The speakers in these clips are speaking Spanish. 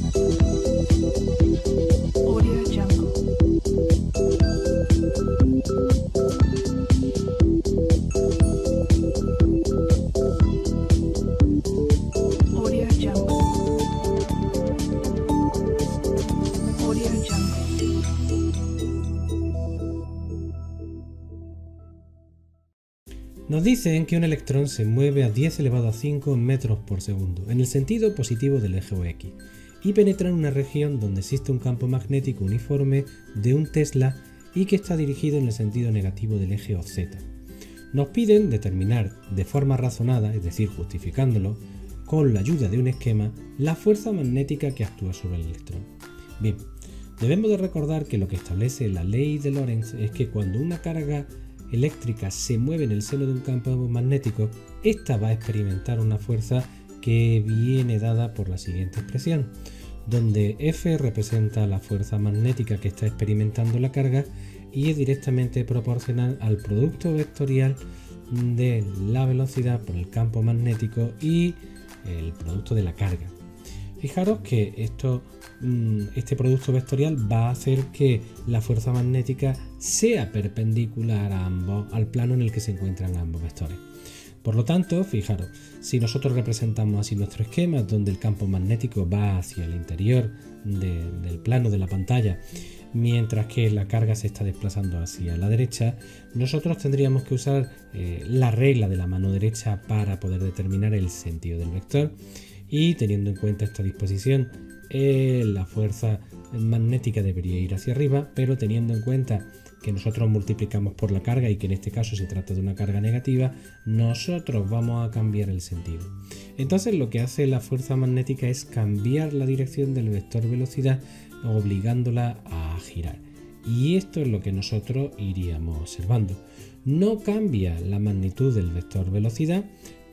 Audio Jungle. Audio Jungle. Audio Jungle. Nos dicen que un electrón se mueve a 10 elevado a 5 metros por segundo, en el sentido positivo del eje OX, y penetra en una región donde existe un campo magnético uniforme de 1 Tesla y que está dirigido en el sentido negativo del eje OZ. Nos piden determinar de forma razonada, es decir, justificándolo, con la ayuda de un esquema, la fuerza magnética que actúa sobre el electrón. Bien, debemos de recordar que lo que establece la ley de Lorentz es que cuando una carga eléctrica se mueve en el seno de un campo magnético, ésta va a experimentar una fuerza que viene dada por la siguiente expresión, donde F representa la fuerza magnética que está experimentando la carga y es directamente proporcional al producto vectorial de la velocidad por el campo magnético y el producto de la carga. Fijaros que este producto vectorial va a hacer que la fuerza magnética sea perpendicular a al plano en el que se encuentran ambos vectores. Por lo tanto, fijaros, si nosotros representamos así nuestro esquema, donde el campo magnético va hacia el interior del plano de la pantalla, mientras que la carga se está desplazando hacia la derecha, nosotros tendríamos que usar la regla de la mano derecha para poder determinar el sentido del vector. Y teniendo en cuenta esta disposición, la fuerza magnética debería ir hacia arriba, pero teniendo en cuenta que nosotros multiplicamos por la carga y que en este caso se trata de una carga negativa, nosotros vamos a cambiar el sentido. Entonces lo que hace la fuerza magnética es cambiar la dirección del vector velocidad, obligándola a girar. Y esto es lo que nosotros iríamos observando. No cambia la magnitud del vector velocidad,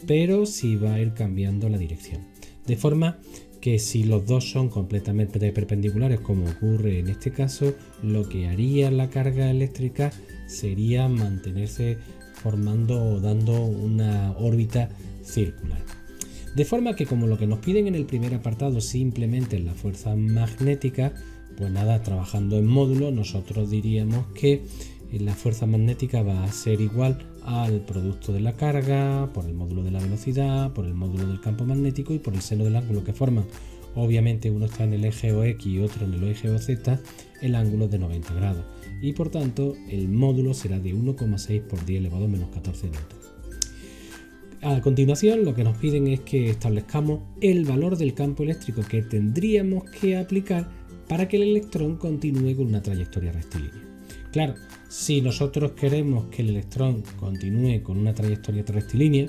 pero sí va a ir cambiando la dirección. De forma que si los dos son completamente perpendiculares, como ocurre en este caso, lo que haría la carga eléctrica sería mantenerse formando o dando una órbita circular. De forma que como lo que nos piden en el primer apartado simplemente es la fuerza magnética, pues nada, trabajando en módulo, nosotros diríamos que la fuerza magnética va a ser igual al producto de la carga por el módulo de la velocidad, por el módulo del campo magnético y por el seno del ángulo que forman. Obviamente uno está en el eje OX y otro en el eje OZ, el ángulo es de 90 grados y por tanto el módulo será de 1,6 por 10 elevado a menos 14 newton. A continuación lo que nos piden es que establezcamos el valor del campo eléctrico que tendríamos que aplicar para que el electrón continúe con una trayectoria rectilínea. Claro, si nosotros queremos que el electrón continúe con una trayectoria rectilínea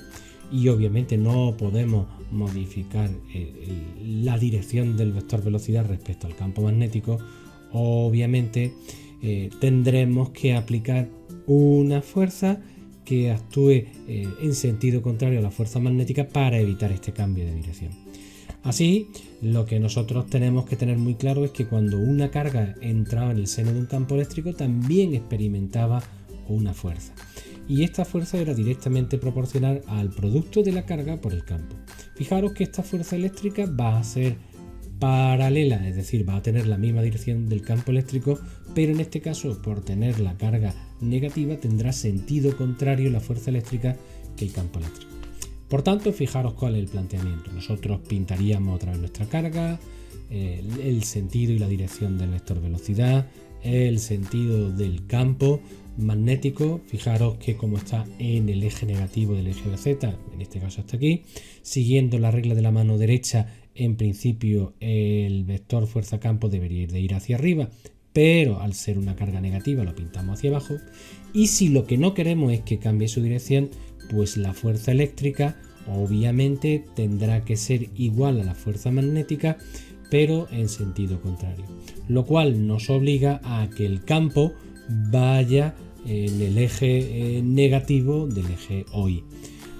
y obviamente no podemos modificar la dirección del vector velocidad respecto al campo magnético, obviamente tendremos que aplicar una fuerza que actúe en sentido contrario a la fuerza magnética para evitar este cambio de dirección. Así, lo que nosotros tenemos que tener muy claro es que cuando una carga entraba en el seno de un campo eléctrico también experimentaba una fuerza. Y esta fuerza era directamente proporcional al producto de la carga por el campo. Fijaros que esta fuerza eléctrica va a ser paralela, es decir, va a tener la misma dirección del campo eléctrico, pero en este caso, por tener la carga negativa, tendrá sentido contrario la fuerza eléctrica que el campo eléctrico. Por tanto, fijaros cuál es el planteamiento. Nosotros pintaríamos otra vez nuestra carga, el sentido y la dirección del vector velocidad, el sentido del campo magnético. Fijaros que como está en el eje negativo del eje OZ, en este caso hasta aquí, siguiendo la regla de la mano derecha, en principio el vector fuerza-campo debería de ir hacia arriba, pero al ser una carga negativa lo pintamos hacia abajo. Y si lo que no queremos es que cambie su dirección, pues la fuerza eléctrica obviamente tendrá que ser igual a la fuerza magnética, pero en sentido contrario, lo cual nos obliga a que el campo vaya en el eje negativo del eje OY.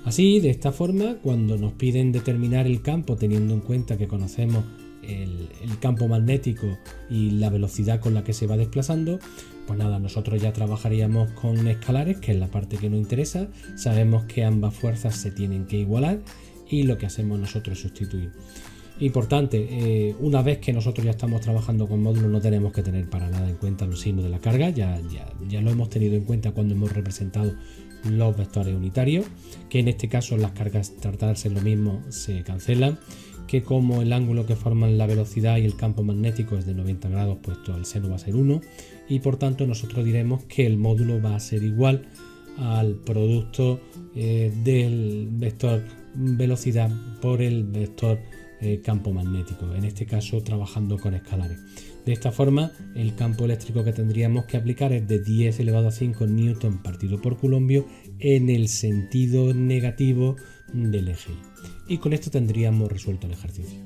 Así, de esta forma, cuando nos piden determinar el campo teniendo en cuenta que conocemos el campo magnético y la velocidad con la que se va desplazando, pues nada, nosotros ya trabajaríamos con escalares, que es la parte que nos interesa. Sabemos que ambas fuerzas se tienen que igualar y lo que hacemos nosotros es sustituir. Importante, una vez que nosotros ya estamos trabajando con módulos, no tenemos que tener para nada en cuenta los signos de la carga, ya lo hemos tenido en cuenta cuando hemos representado los vectores unitarios, que en este caso las cargas tratarse lo mismo se cancelan, que como el ángulo que forman la velocidad y el campo magnético es de 90 grados, puesto el seno va a ser 1, y por tanto nosotros diremos que el módulo va a ser igual al producto del vector velocidad por el vector campo magnético, en este caso trabajando con escalares. De esta forma, el campo eléctrico que tendríamos que aplicar es de 10 elevado a 5 newton partido por culombio en el sentido negativo del eje. Y con esto tendríamos resuelto el ejercicio.